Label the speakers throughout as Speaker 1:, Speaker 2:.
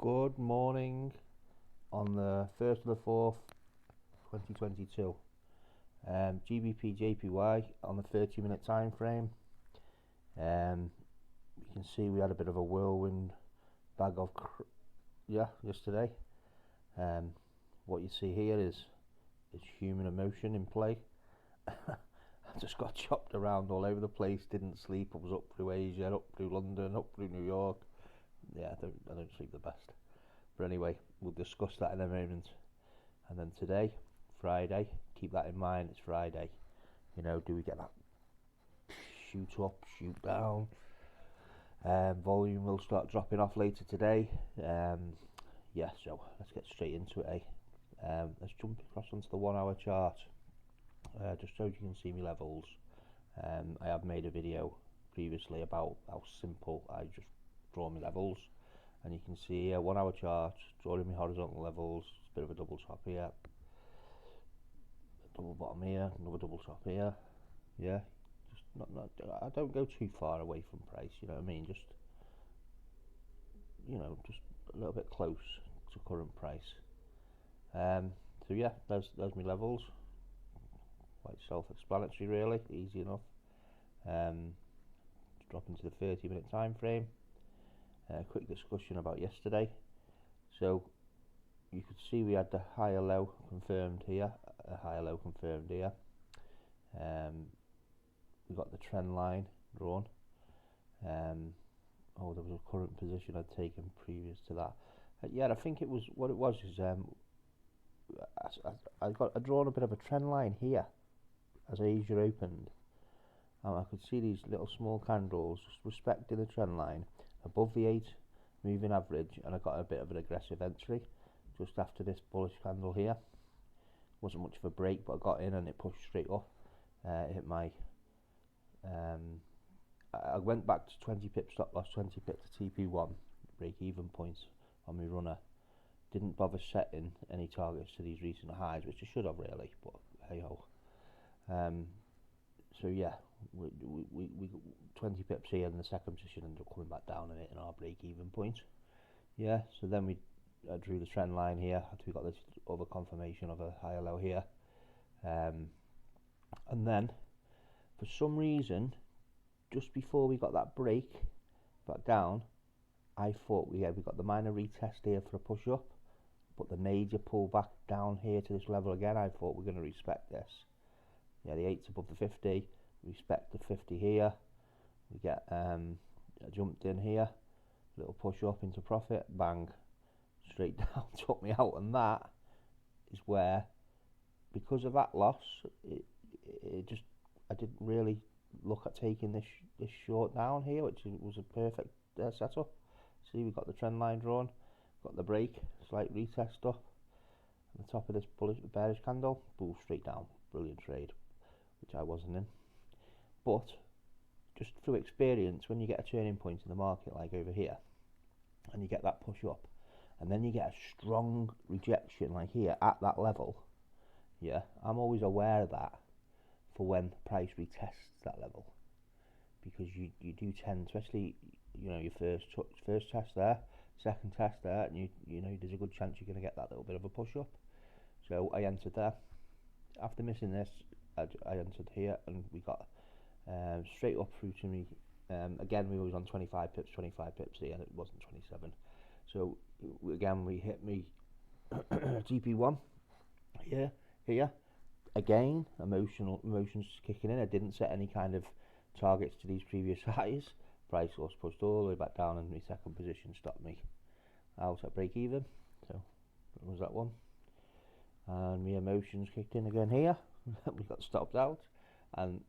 Speaker 1: Good morning on the 1st of the 4th, 2022. GBPJPY on the 30-minute time frame. You can see we had a bit of a whirlwind bag of yesterday. What you see here is human emotion in play. I just got chopped around all over the place, didn't sleep. I was up through Asia, up through London, up through New York. Yeah, I don't sleep the best. But anyway, we'll discuss that in a moment. And then today, Friday, keep that in mind, it's Friday. You know, do we get that shoot up, shoot down? Volume will start dropping off later today. Yeah, so let's get straight into it. Let's jump across onto the 1 hour chart. Just so you can see me levels. I have made a video previously about how simple I just draw my levels, and you can see here 1 hour chart, drawing my horizontal levels. It's a bit of a double top here, a double bottom here, another double top here. Yeah, just not I don't go too far away from price, you know what I mean, just a little bit close to current price. So yeah, there's my levels. Quite self-explanatory really, easy enough. Drop into the 30-minute time frame. Quick discussion about yesterday. So you could see we had the higher low confirmed here, a higher low confirmed here. We got the trend line drawn. Oh, there was a current position I'd taken previous to that. Yeah, I think it was what it was is I drawn a bit of a trend line here as Asia opened, and I could see these little small candles just respecting the trend line above the 8 moving average, and I got a bit of an aggressive entry just after this bullish candle here. Wasn't much of a break, but I got in and it pushed straight up. It hit my I went back to 20 pip stop loss, 20 pip to TP1 break even points on my runner. Didn't bother setting any targets to these recent highs, which I should have really, but hey ho. So yeah, we 20 pips here in the second position, ended up coming back down and hitting our break even point. Yeah, so then I drew the trend line here after we got this other confirmation of a higher low here, and then for some reason just before we got that break back down, I thought we got the minor retest here for a push up, but the major pull back down here to this level again. I thought we're going to respect this. Yeah, the 8's above the 50, respect the 50 here. We get I jumped in here, little push up into profit, bang, straight down, took me out. And that is where, because of that loss, I didn't really look at taking this short down here, which was a perfect setup. See, we got the trend line drawn, got the break, slight retest up at the top of this bullish bearish candle, boom, straight down. Brilliant trade, which I wasn't in. But just through experience, when you get a turning point in the market like over here, and you get that push up, and then you get a strong rejection like here at that level, yeah, I'm always aware of that for when price retests that level, because you do tend, especially your first test there, second test there, and you know there's a good chance you're going to get that little bit of a push up. So I entered there. After missing this, I entered here, and we got straight up through to me. Again, we was on 25 pips here, and it wasn't 27. So again, we hit me GP1 here. Again, emotions kicking in. I didn't set any kind of targets to these previous highs. Price was pushed all the way back down, and my second position stopped me out at break even. So that was that one. And my emotions kicked in again here. We got stopped out, and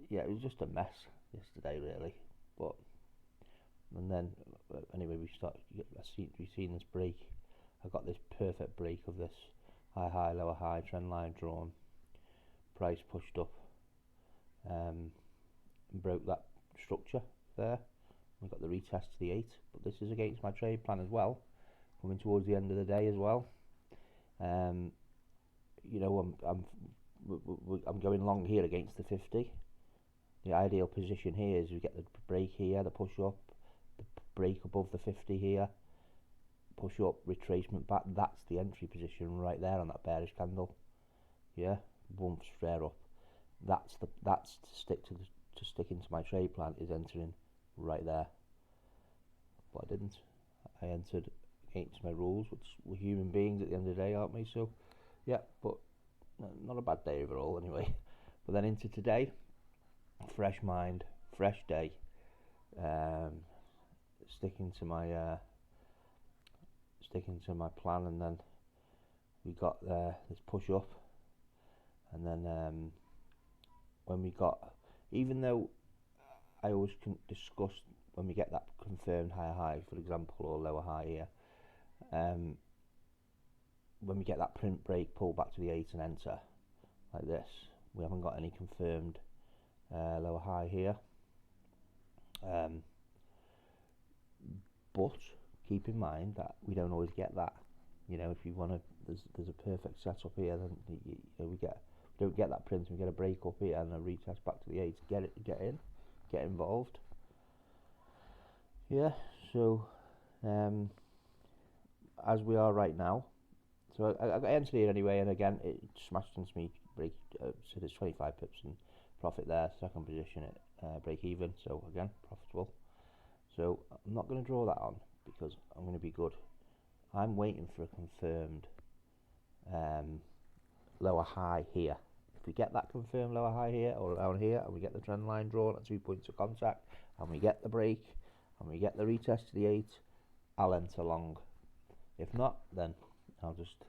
Speaker 1: yeah, it was just a mess yesterday really. But and then anyway, we've seen this break. I got this perfect break of this high, lower high trend line drawn. Price pushed up, and broke that structure there. We got the retest to the 8, but this is against my trade plan as well, coming towards the end of the day as well. I'm going long here against the 50. The ideal position here is we get the break here, the push up, the break above the 50 here, push up, retracement back, that's the entry position right there on that bearish candle. Yeah, boom, straight up. That's to stick into my trade plan, is entering right there. But I didn't. I entered against my rules, which we're human beings at the end of the day, aren't we? So yeah, but not a bad day overall anyway. But then into today, fresh mind, fresh day, sticking to my plan, and then we got this push up, and then when we got, even though I always can discuss when we get that confirmed higher high, for example, or lower high here, when we get that print break, pull back to the 8 and enter like this, we haven't got any confirmed lower high here, but keep in mind that we don't always get that. You know, if you want to, there's a perfect setup here, then you know, we don't get that print, we get a break up here and a retest back to the 8, get involved. Yeah, so as we are right now, so I got entered here anyway, and again it smashed into me break, so there's 25 pips and profit there, second position at break even, so again profitable. So I'm not going to draw that on because I'm going to be good. I'm waiting for a confirmed lower high here. If we get that confirmed lower high here or down here, and we get the trend line drawn at 2 points of contact, and we get the break, and we get the retest to the 8, I'll enter long. If not, then I'll just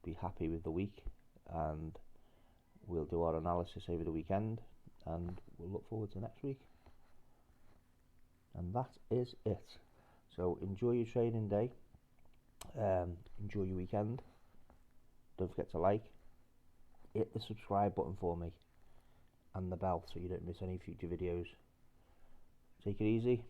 Speaker 1: be happy with the week, and we'll do our analysis over the weekend, and we'll look forward to next week. And that is it. So enjoy your trading day, enjoy your weekend. Don't forget to like, hit the subscribe button for me, and the bell so you don't miss any future videos. Take it easy.